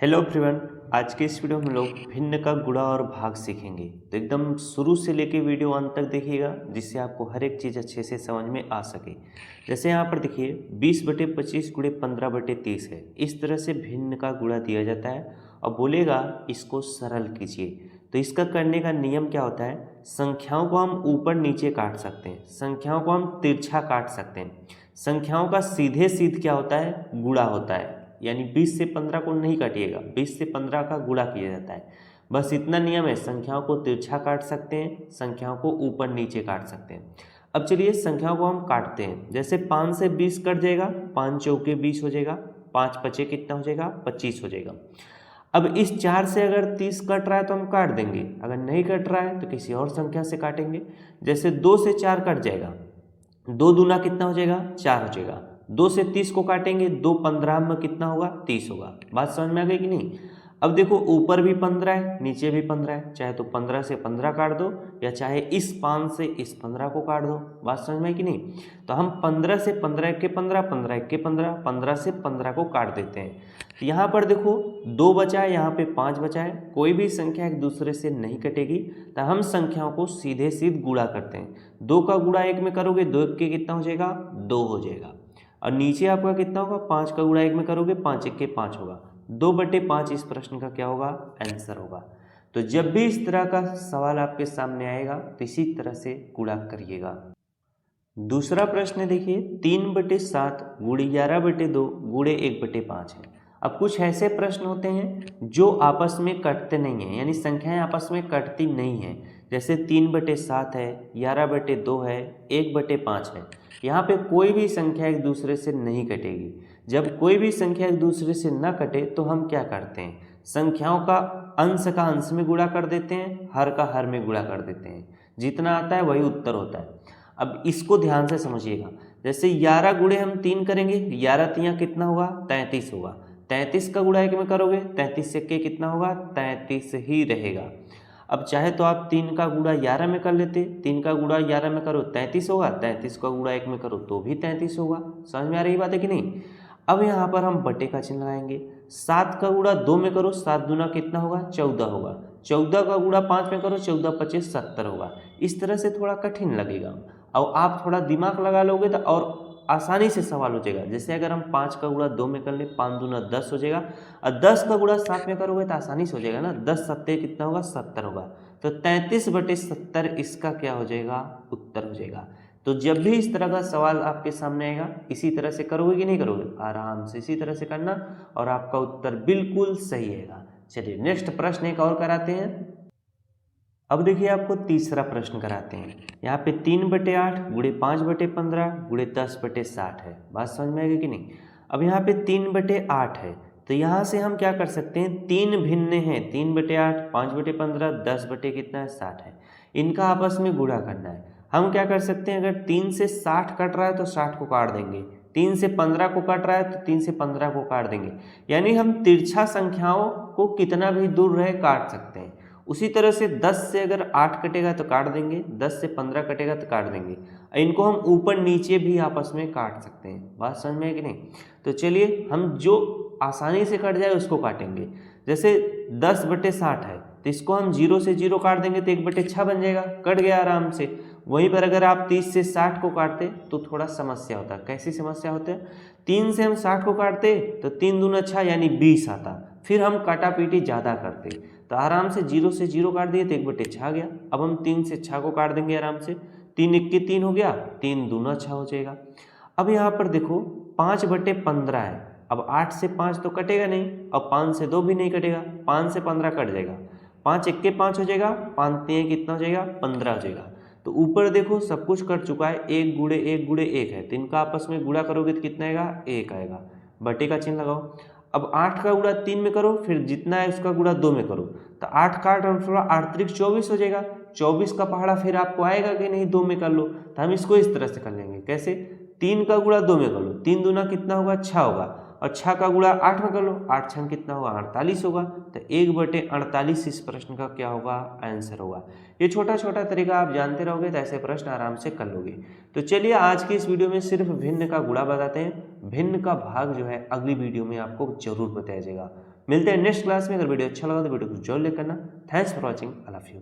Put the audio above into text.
Hello everyone. आज के इस वीडियो में हम लोग भिन्न का गुणा और भाग सीखेंगे। तो एकदम शुरू से लेके वीडियो अंत तक देखिएगा, जिससे आपको हर एक चीज़ अच्छे से समझ में आ सके। जैसे यहाँ पर देखिए 20/25 गुणे 15/30 है। इस तरह से भिन्न का गुणा दिया जाता है और बोलेगा इसको सरल कीजिए। तो इसका करने का नियम क्या होता है, संख्याओं को हम ऊपर नीचे काट सकते हैं, संख्याओं को हम तिरछा काट सकते हैं। संख्याओं का सीधे सीध क्या होता है, गुणा होता है। यानी 20 से 15 को नहीं काटिएगा, 20 से 15 का गुणा किया जाता है। बस इतना नियम है, संख्याओं को तिरछा काट सकते हैं, संख्याओं को ऊपर नीचे काट सकते हैं। अब चलिए संख्याओं को हम काटते हैं। जैसे 5 से 20 कट जाएगा, 5 चौके 20 हो जाएगा, 5 पचे कितना हो जाएगा, 25 हो जाएगा। अब इस 4 से अगर 30 कट रहा है तो हम काट देंगे, अगर नहीं कट रहा है तो किसी और संख्या से काटेंगे। जैसे 2 से 4 कट जाएगा, 2 दूना कितना हो जाएगा, 4 हो जाएगा। 2 से 30 को काटेंगे, 2 15 में कितना होगा, 30 होगा। बात समझ में आ गई कि नहीं। अब देखो ऊपर भी 15 है, नीचे भी 15 है, चाहे तो 15 से 15 काट दो या चाहे इस 5 से इस 15 को काट दो। बात समझ में आई कि नहीं। तो हम 15 से 15 के 15, 15 के 15, 15 से 15 को काट देते हैं। तो यहाँ पर देखो 2 बचा है, यहाँ पे 5 बचा है। कोई भी संख्या एक दूसरे से नहीं कटेगी, तो हम संख्याओं को सीधे सीधे गुणा करते हैं। 2 का गुणा 1 में करोगे, 2 1 के कितना हो जाएगा, 2 हो जाएगा। और नीचे आपका कितना होगा, 5 का गुणा 1 में करोगे, 5 1 के 5 होगा। 2/5 इस प्रश्न का क्या होगा, आंसर होगा। तो जब भी इस तरह का सवाल आपके सामने आएगा तो इसी तरह से गुणा करिएगा। दूसरा प्रश्न देखिए, 3/7 गुणे 11/2 गुणे 1/5 है। अब कुछ ऐसे प्रश्न होते हैं जो आपस में कटते नहीं हैं, यानी संख्याएं आपस में कटती नहीं हैं। जैसे 3/7 है, 11/2 है, 1/5 है। यहाँ पे कोई भी संख्या एक दूसरे से नहीं कटेगी। जब कोई भी संख्या एक दूसरे से न कटे तो हम क्या करते हैं, संख्याओं का अंश में गुणा कर देते हैं, हर का हर में गुणा कर देते हैं। जितना आता है वही उत्तर होता है। अब इसको ध्यान से समझिएगा। जैसे 11 गुणे हम 3 करेंगे, 11 तियाँ कितना होगा, 33 होगा। 33 का गुणा 1 में करोगे, 33 से के कितना होगा, 33 ही रहेगा। अब चाहे तो आप 3 का गुणा 11 में कर लेते, 3 का गुणा 11 में करो 33 होगा, 33 का गुणा 1 में करो तो भी 33 होगा। समझ में आ रही बात है कि नहीं। अब यहाँ पर हम बटे का चिन्ह लगाएंगे। 7 का गुणा 2 में करो, 7 दूना कितना होगा, 14 होगा। 14 का गुणा 5 में करो, 14 5 70 होगा। इस तरह से थोड़ा कठिन लगेगा, और आप थोड़ा दिमाग लगा लोगे तो और आसानी से सवाल हो जाएगा। जैसे अगर हम 5 का गुणा 2 में कर ले, 5 दूना 10 हो जाएगा, और 10 का गुणा 7 में करोगे तो आसानी से हो जाएगा ना। 10 7 कितना होगा, 70 होगा। तो 33/70 इसका क्या हो जाएगा, उत्तर हो जाएगा। तो जब भी इस तरह का सवाल आपके सामने आएगा, इसी तरह से करोगे कि नहीं करोगे, आराम से इसी तरह से करना और आपका उत्तर बिल्कुल सही आएगा। चलिए नेक्स्ट प्रश्न एक और कराते हैं। अब देखिए आपको तीसरा प्रश्न कराते हैं। यहाँ पे 3/8 गुणे 5/15 गुणे 10/60 है। बात समझ में आएगी कि नहीं। अब यहाँ पे 3/8 है, तो यहाँ से हम क्या कर सकते हैं, 3 भिन्न हैं, 3/8, 5/15, 10 बटे कितना है, 60 है। इनका आपस में गुणा करना है। हम क्या कर सकते हैं, अगर 3 से 60 कट रहा है तो 60 को काट देंगे, 3 से 15 को कट रहा है तो 3 से 15 को काट देंगे। यानी हम तिरछा संख्याओं को कितना भी दूर रहे काट सकते हैं। उसी तरह से 10 से अगर 8 कटेगा तो काट देंगे, 10 से 15 कटेगा तो काट देंगे। इनको हम ऊपर नीचे भी आपस में काट सकते हैं। बात समझ में है कि नहीं। तो चलिए हम जो आसानी से कट जाए उसको काटेंगे। जैसे 10/60 है, तो इसको हम 0 से 0 काट देंगे तो 1/6 बन जाएगा, कट गया आराम से। वहीं पर अगर आप 30 से 60 को काटते तो थोड़ा समस्या होता। कैसी समस्या होती है, 3 से हम 60 को काटते तो 3 दूना 6 यानी 20 आता, फिर हम काटा पीटी ज़्यादा करते। तो आराम से 0 से 0 काट दिए तो 1/6 आ गया। अब हम 3 से 6 को काट देंगे आराम से, 3 1 के 3 हो गया, 3 दूना 6 हो जाएगा। अब यहाँ पर देखो 5/15 है। अब 8 से 5 तो कटेगा नहीं, अब 5 से 2 भी नहीं कटेगा, 5 से 15 कट जाएगा, 5 1 के 5 हो जाएगा, 5 3 कितना हो जाएगा, 15 हो जाएगा। तो ऊपर देखो सब कुछ कट चुका है, 1 गुणे 1 गुणे 1 है, तो इनका आपस में गुणा करोगे तो कितना आएगा, 1 आएगा। बटे का चिन्ह लगाओ। अब 8 का गुणा 3 में करो, फिर जितना है उसका गुणा 2 में करो, तो 8 का 8 और थोड़ा 8 त्रिक 24 हो जाएगा। 24 का पहाड़ा फिर आपको आएगा कि नहीं, 2 में कर लो। तो हम इसको इस तरह से कर लेंगे, कैसे, 3 का गुणा 2 में कर लो, 3 दूना कितना होगा, 6 होगा, और 6 का गुणा 8 में कर लो, 8 6 कितना होगा, 48 होगा। तो 1/48 इस प्रश्न का क्या होगा, आंसर होगा। ये छोटा छोटा तरीका आप जानते रहोगे तो ऐसे प्रश्न आराम से कर लोगे। तो चलिए आज की इस वीडियो में सिर्फ भिन्न का गुणा बताते हैं, भिन्न का भाग जो है अगली वीडियो में आपको जरूर बताया जाएगा। मिलते हैं नेक्स्ट क्लास में। अगर वीडियो अच्छा लगा तो वीडियो को जरूर लाइक करना। Thanks for watching. I love you.